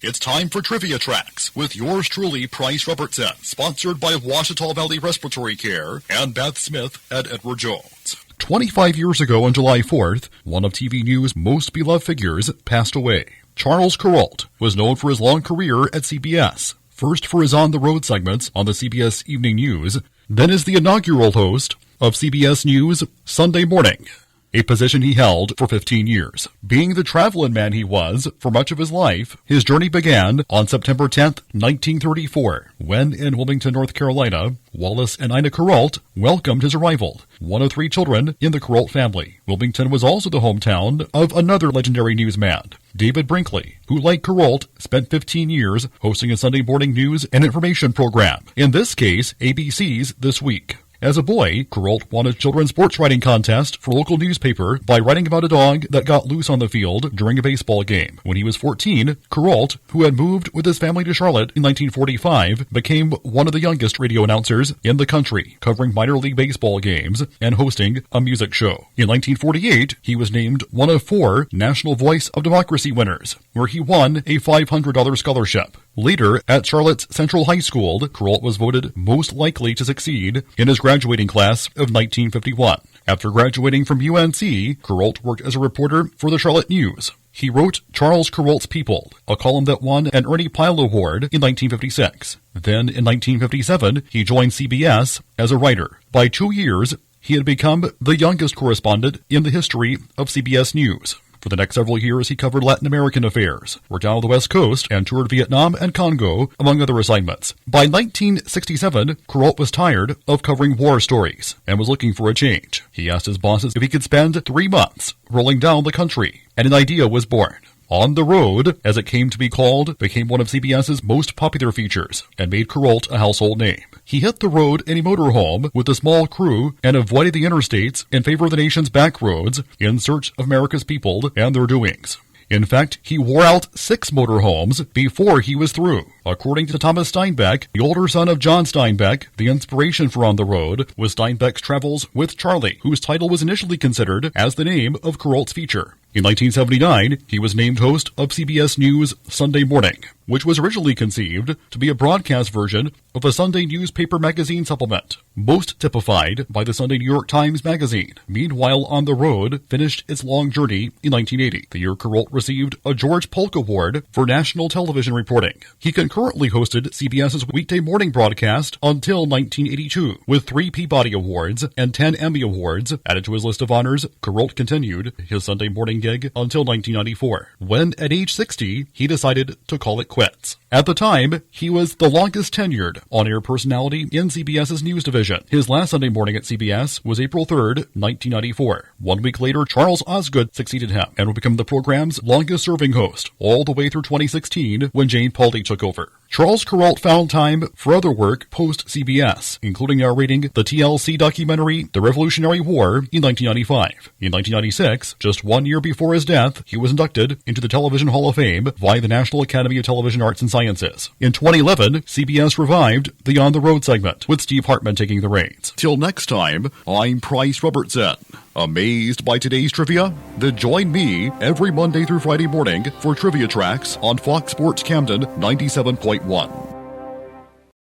It's time for Trivia Tracks with yours truly, Price Robertson, sponsored by Washita Valley Respiratory Care and Beth Smith at Edward Jones. 25 years ago on July 4th, one of TV News' most beloved figures passed away. Charles Kuralt was known for his long career at CBS, first for his on-the-road segments on the CBS Evening News, then as the inaugural host of CBS News Sunday Morning, a position he held for 15 years. Being the traveling man he was for much of his life, his journey began on September 10, 1934, when in Wilmington, North Carolina, Wallace and Ina Kuralt welcomed his arrival, one of three children in the Kuralt family. Wilmington was also the hometown of another legendary newsman, David Brinkley, who, like Kuralt, spent 15 years hosting a Sunday morning news and information program, in this case, ABC's This Week. As a boy, Kuralt won a children's sports writing contest for a local newspaper by writing about a dog that got loose on the field during a baseball game. When he was 14, Kuralt, who had moved with his family to Charlotte in 1945, became one of the youngest radio announcers in the country, covering minor league baseball games and hosting a music show. In 1948, he was named one of 4 National Voice of Democracy winners, where he won a $500 scholarship. Later, at Charlotte's Central High School, Kuralt was voted most likely to succeed in his graduating class of 1951. After graduating from UNC, Kuralt worked as a reporter for the Charlotte News. He wrote Charles Kuralt's People, a column that won an Ernie Pyle Award in 1956. Then, in 1957, he joined CBS as a writer. By 2 years, he had become the youngest correspondent in the history of CBS News. For the next several years, he covered Latin American affairs, worked out on the West Coast, and toured Vietnam and Congo, among other assignments. By 1967, Kuralt was tired of covering war stories and was looking for a change. He asked his bosses if he could spend 3 months rolling down the country, and an idea was born. On the Road, as it came to be called, became one of CBS's most popular features and made Kuralt a household name. He hit the road in a motorhome with a small crew and avoided the interstates in favor of the nation's back roads in search of America's people and their doings. In fact, he wore out 6 motorhomes before he was through. According to Thomas Steinbeck, the older son of John Steinbeck, the inspiration for On the Road was Steinbeck's travels with Charlie, whose title was initially considered as the name of Kuralt's feature. In 1979, he was named host of CBS News Sunday Morning, which was originally conceived to be a broadcast version of a Sunday newspaper magazine supplement, most typified by the Sunday New York Times Magazine. Meanwhile, On the Road finished its long journey in 1980, the year Kuralt received a George Polk Award for national television reporting. He concurrently hosted CBS's weekday morning broadcast until 1982, with 3 Peabody Awards and 10 Emmy Awards added to his list of honors. Kuralt continued his Sunday morning gig until 1994, when at age 60, he decided to call it quits. At the time, he was the longest tenured on-air personality in CBS's news division. His last Sunday morning at CBS was April 3rd, 1994. 1 week later, Charles Osgood succeeded him and would become the program's longest-serving host, all the way through 2016 when Jane Pauley took over. Charles Kuralt found time for other work post-CBS, including narrating the TLC documentary The Revolutionary War in 1995. In 1996, just 1 year before his death, he was inducted into the Television Hall of Fame via the National Academy of Television Arts and Sciences. In 2011, CBS revived the On the Road segment, with Steve Hartman taking the reins. Till next time, I'm Price Robertson. Amazed by today's trivia? Then join me every Monday through Friday morning for Trivia Tracks on Fox Sports Camden 97.1.